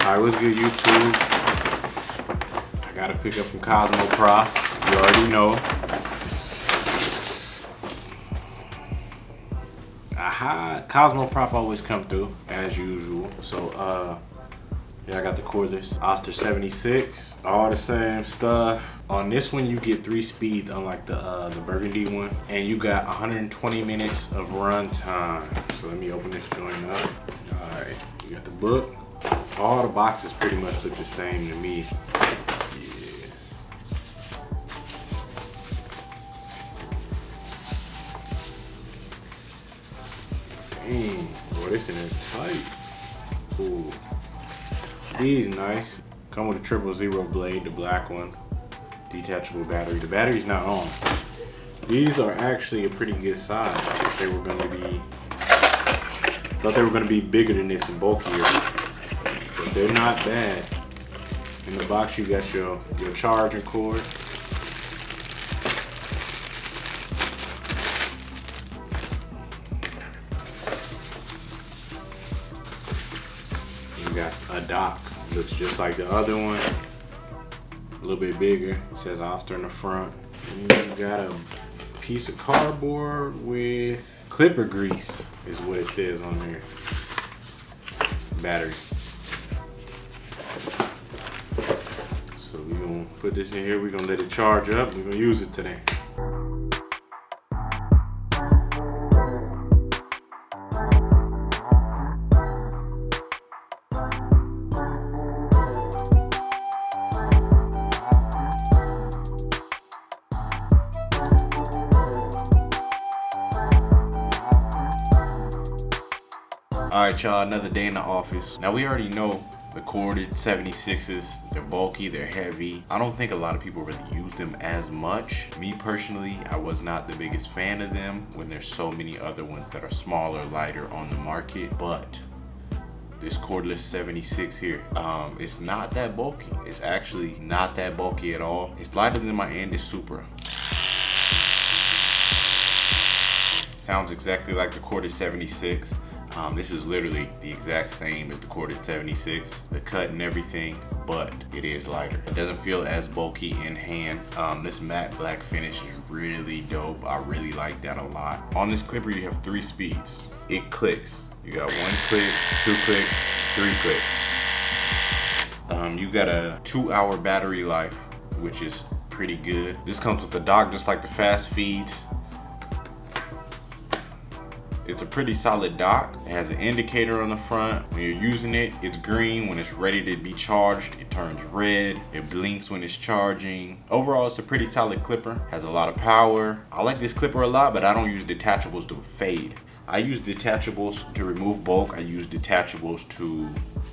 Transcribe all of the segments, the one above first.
Alright, what's good, YouTube? I gotta pick up from Cosmo Prof. You already know. Aha, Cosmo Prof always come through as usual. So yeah, I got the cordless Oster 76, all the same stuff. On this one, you get 3 speeds, unlike the burgundy one, and you got 120 minutes of run time. So let me open this joint up. All right, you got the book. All the boxes pretty much look the same to me. Yeah. Dang, boy, this in there tight. Ooh. These nice. Come with a 000 blade, the black one. Detachable battery. The battery's not on. These are actually a pretty good size. I thought they were gonna be bigger than this and bulkier. But they're not bad. In the box you got your charging cord. You got a dock. Looks just like the other one. A little bit bigger. It says Oster in the front. And you got a piece of cardboard with clipper grease is what it says on there. Battery. So we're gonna put this in here. We're gonna let it charge up. We're gonna use it today. Alright y'all, another day in the office. Now we already know the corded 76s, they're bulky, they're heavy. I don't think a lot of people really use them as much. Me personally, I was not the biggest fan of them when there's so many other ones that are smaller, lighter on the market. But this cordless 76 here, it's not that bulky. It's actually not that bulky at all. It's lighter than my Andes Supra. Sounds exactly like the corded 76. This is literally the exact same as the corded 76, the cut and everything, but it is lighter. It doesn't feel as bulky in hand. This matte black finish is really dope. I really like that a lot. On this clipper, you have 3 speeds. It clicks. You got 1 click, 2 click, 3 click. You got a 2-hour battery life, which is pretty good. This comes with the dock, just like the fast feeds. It's a pretty solid dock. It has an indicator on the front. When you're using it, it's green. When it's ready to be charged, it turns red. It blinks when it's charging. Overall, it's a pretty solid clipper. Has a lot of power. I like this clipper a lot, but I don't use detachables to fade. I use detachables to remove bulk. I use detachables to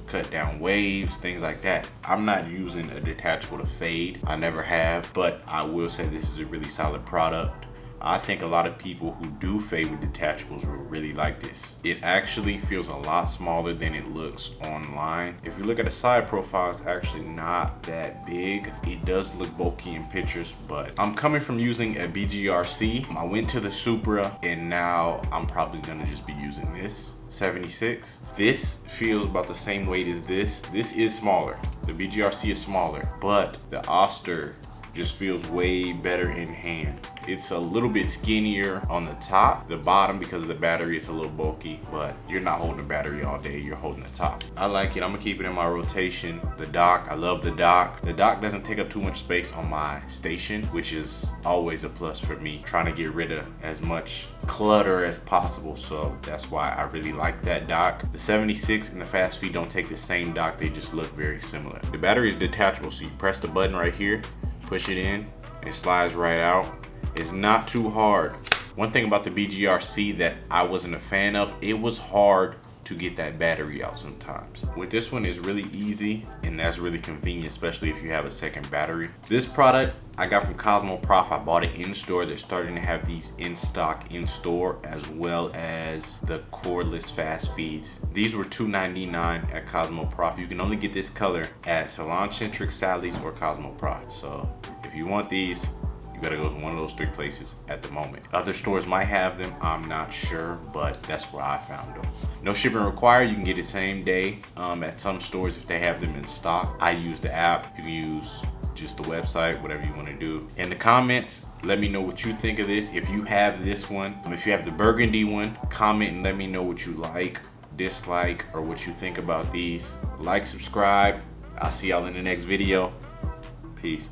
cut down waves, things like that. I'm not using a detachable to fade. I never have, but I will say this is a really solid product. I think a lot of people who do fade with detachables will really like this. It actually feels a lot smaller than it looks online. If you look at the side profile, it's actually not that big. It does look bulky in pictures, but I'm coming from using a BGRC. I went to the Supra, and now I'm probably gonna just be using this 76. This feels about the same weight as this. This is smaller. The BGRC is smaller, but the Oster just feels way better in hand. It's a little bit skinnier on the top. The bottom, because of the battery, it's a little bulky, but you're not holding the battery all day, you're holding the top. I like it. I'm gonna keep it in my rotation. The dock, I love the dock. The dock doesn't take up too much space on my station, which is always a plus for me. Trying to get rid of as much clutter as possible, so that's why I really like that dock. The 76 and the fast feed don't take the same dock, they just look very similar. The battery is detachable, so you press the button right here, push it in, it slides right out. It's not too hard. One thing about the BGRC that I wasn't a fan of, it was hard to get that battery out sometimes. With this one, it's really easy, and that's really convenient, especially if you have a second battery. This product I got from Cosmo Prof. I bought it in store. They're starting to have these in stock in store, as well as the cordless fast feeds. These were $2.99 at Cosmo Prof. You can only get this color at Salon Centric, Sally's, or Cosmo Prof. So if you want these, You gotta go to one of those 3 places at the moment. Other stores might have them, I'm not sure, but that's where I found them. No shipping required, you can get it same day at some stores if they have them in stock. I use the app, you can use just the website, whatever you wanna do. In the comments, let me know what you think of this. If you have this one, if you have the burgundy one, comment and let me know what you like, dislike, or what you think about these. Like, subscribe. I'll see y'all in the next video. Peace.